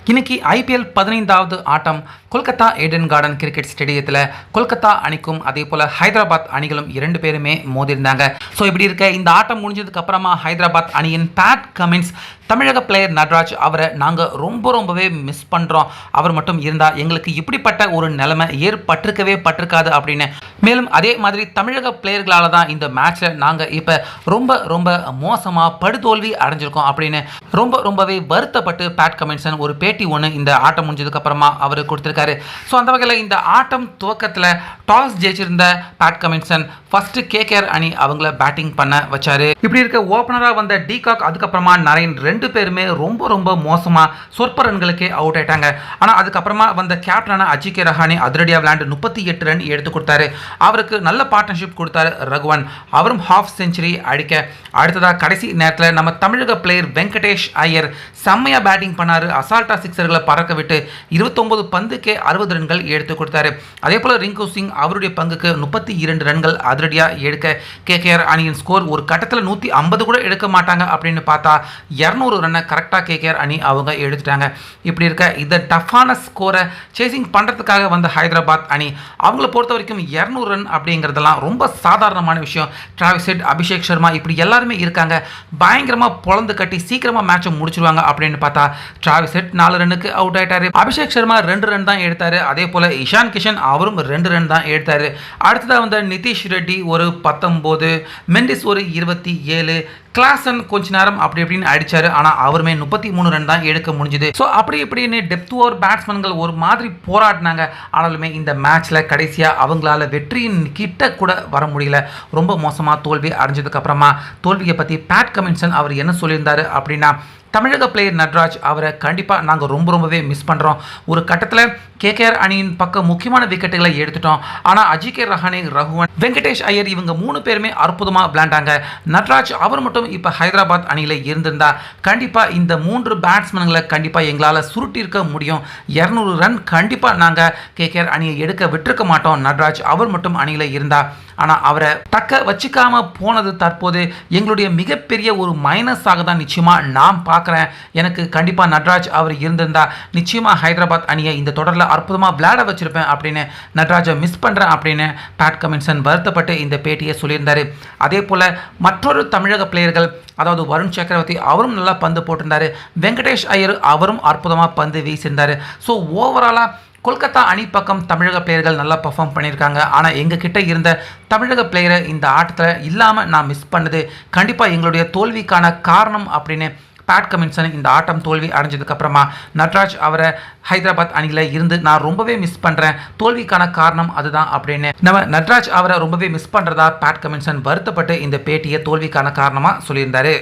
இன்னைக்கு ஐபிஎல் 15வது ஆட்டம் Kolkata Aden garden cricket ஸ்டேடியத்தில் கொல்கத்தா அணிக்கும் அதே போல் ஹைதராபாத் அணிகளும் 2 பேருமே மோதிருந்தாங்க. ஸோ இப்படி இருக்க இந்த ஆட்டம் முடிஞ்சதுக்கு அப்புறமா ஹைதராபாத் அணியின் பேட் கமின்ஸ் தமிழக பிளேயர் நட்ராஜ் அவரை நாங்கள் ரொம்பவே மிஸ் பண்ணுறோம், அவர் மட்டும் இருந்தால் எங்களுக்கு இப்படிப்பட்ட ஒரு நிலைமை ஏற்பட்டிருக்கவே பட்டிருக்காது அப்படின்னு, மேலும் அதே மாதிரி தமிழக பிளேயர்களால் தான் இந்த மேட்ச்சில் நாங்கள் இப்போ ரொம்ப மோசமாக படுதோல்வி அடைஞ்சிருக்கோம் அப்படின்னு ரொம்பவே வருத்தப்பட்டு பேட் கமின்சன் ஒரு பேட்டி ஒன்று இந்த ஆட்டம் முடிஞ்சதுக்கு அப்புறமா அவர் கொடுத்துருக்காரு. ஸோ அந்த வகையில் இந்த ஆட்டம் துவக்கத்தில் டாஸ் ஜெயிச்சிருந்த பேட் கமின்சன் ஃபர்ஸ்ட் கேகேஆர் அணி அவங்கள பேட்டிங் பண்ண வச்சாரு. இப்படி இருக்க ஓப்பனராக வந்த டிகாக் அதுக்கப்புறமா நரேன் 2 பேருமே ரொம்ப மோசமாக சொற்ப ரன்களுக்கே அவுட் ஆயிட்டாங்க. ஆனால் அதுக்கப்புறமா வந்த கேப்டனான அஜிகே ரஹானே அதிரடியாக விளையாண்டு 38 ரன் எடுத்து கொடுத்தாரு. அவருக்கு நல்ல பார்ட்னர்ஷிப் கொடுத்தாரு ரகுவன், அவரும் ஹாஃப் செஞ்சுரி அடிக்க. அடுத்ததாக கடைசி நேரத்தில் நம்ம தமிழக பிளேயர் வெங்கடேஷ் ஐயர் செம்மையாக பேட்டிங் பண்ணார். அசால்ட்டா சிக்ஸர்களை பறக்க விட்டு 29 பந்துக்கே 60 ரன்கள் எடுத்து கொடுத்தாரு. அதே போல் ரிங்கு சிங் அவருடைய பங்குக்கு 32 ரன்கள் அதிரடியாக எடுக்க கேகேஆர் அணியின் ஸ்கோர் ஒரு கட்டத்தில் 150 கூட எடுக்க மாட்டாங்க அப்படின்னு பார்த்தா 200 ரன்னை கரெக்டாக கேகேஆர் அணி அவங்க எடுத்துட்டாங்க. இப்படி இருக்க இந்த டஃப்பான ஸ்கோரை சேசிங் பண்ணுறதுக்காக வந்த ஹைதராபாத் அணி அவங்கள பொறுத்த வரைக்கும் 200 ரன் அப்படிங்கிறதெல்லாம் ரொம்ப சாதாரணமான விஷயம். டிராவிஸ் ஹெட், அபிஷேக் சர்மா இப்படி எல்லாருமே இருக்காங்க, பயங்கரமாக பொழந்து கட்டி சீக்கிரமாக மேட்சை முடிச்சிருவாங்க அப்படின்னு பார்த்தா டிராவிஸ் ஹெட் 4 ரன்னுக்கு அவுட் ஆயிட்டாரு. அபிஷேக் சர்மா 2 ரன் தான் எடுத்தாரு. அதே போல இஷான் கிஷன் அவரும் 2 ரன் தான் எடுத்தாரு. அடுத்ததாக வந்த நிதிஷ் ரெட்டி ஒரு 19, மெண்டிஸ் ஒரு 27, கிளாசன் கொஞ்ச நேரம் அப்படி இப்படின்னு அடிச்சாரு. ஆனால் அவருமே 33 ரன் தான் எடுக்க முடிஞ்சுது. ஸோ அப்படி இப்படின்னு டெப்த் ஓவர் பேட்ஸ்மேன்கள் ஒரு மாதிரி போராடினாங்க. ஆனாலுமே இந்த மேட்ச்ல கடைசியாக அவங்களால வெற்றியின் கிட்ட கூட வர முடியல. ரொம்ப மோசமாக தோல்வி அடைஞ்சதுக்கு அப்புறமா தோல்வியை பற்றி பேட் கமின்சன் அவர் என்ன சொல்லியிருந்தாரு அப்படின்னா, தமிழக பிளேயர் நட்ராஜ் அவரை கண்டிப்பாக நாங்கள் ரொம்பவே மிஸ் பண்ணுறோம். ஒரு கட்டத்தில் கேகேஆர் அணியின் பக்கம் முக்கியமான விக்கெட்டுகளை எடுத்துட்டோம். ஆனால் அஜிகே ரஹானே, ரகுவன், வெங்கடேஷ் ஐயர் இவங்க 3 பேருமே அற்புதமாக விளையாண்டாங்க. நட்ராஜ் அவர் மட்டும் இப்போ ஹைதராபாத் அணியில் இருந்திருந்தா கண்டிப்பாக இந்த 3 பேட்ஸ்மேன்களை கண்டிப்பாக எங்களால் சுருட்டியிருக்க முடியும். 200 ரன் கண்டிப்பாக நாங்கள் கேகேஆர் அணியை எடுக்க விட்டுருக்க மாட்டோம் நட்ராஜ் அவர் மட்டும் அணியில் இருந்தா. ஆனால் அவரை தக்க வச்சுக்காம போனது தற்போது எங்களுடைய மிகப்பெரிய ஒரு மைனஸாக தான் நிச்சயமாக நான் பார்க்குறேன். எனக்கு கண்டிப்பாக நட்ராஜ் அவர் இருந்திருந்தா நிச்சயமாக ஹைதராபாத் அணியை இந்த தொடரில் அற்புதமாக விளையாட வச்சிருப்பேன் அப்படின்னு நட்ராஜை மிஸ் பண்ணுறேன் அப்படின்னு பேட் கமின்சன் வருத்தப்பட்டு இந்த பேட்டியை சொல்லியிருந்தார். அதே போல் மற்றொரு தமிழக பிளேயர்கள், அதாவது வருண் சக்கரவர்த்தி அவரும் நல்லா பந்து போட்டிருந்தார். வெங்கடேஷ் ஐயர் அவரும் அற்புதமாக பந்து வீசியிருந்தார். ஸோ ஓவராலாக கொல்கத்தா அணி பக்கம் தமிழக பிளேயர்கள் நல்லா பர்ஃபார்ம் பண்ணியிருக்காங்க. ஆனால் எங்ககிட்ட இருந்த தமிழக பிளேயரை இந்த ஆட்டத்தில் இல்லாமல் நான் மிஸ் பண்ணது கண்டிப்பாக எங்களுடைய தோல்விக்கான காரணம் அப்படின்னு பேட் கமின்சன் இந்த ஆட்டம் தோல்வி அடைஞ்சதுக்கப்புறமா நட்ராஜ் அவரை ஹைதராபாத் அணியில் இருந்து நான் ரொம்பவே மிஸ் பண்ணுறேன், தோல்விக்கான காரணம் அதுதான் அப்படின்னு நம்ம நட்ராஜ் அவரை ரொம்பவே மிஸ் பண்ணுறதா பேட் கமின்சன் வருத்தப்பட்டு இந்த பேட்டியை தோல்விக்கான காரணமாக சொல்லியிருந்தாரு.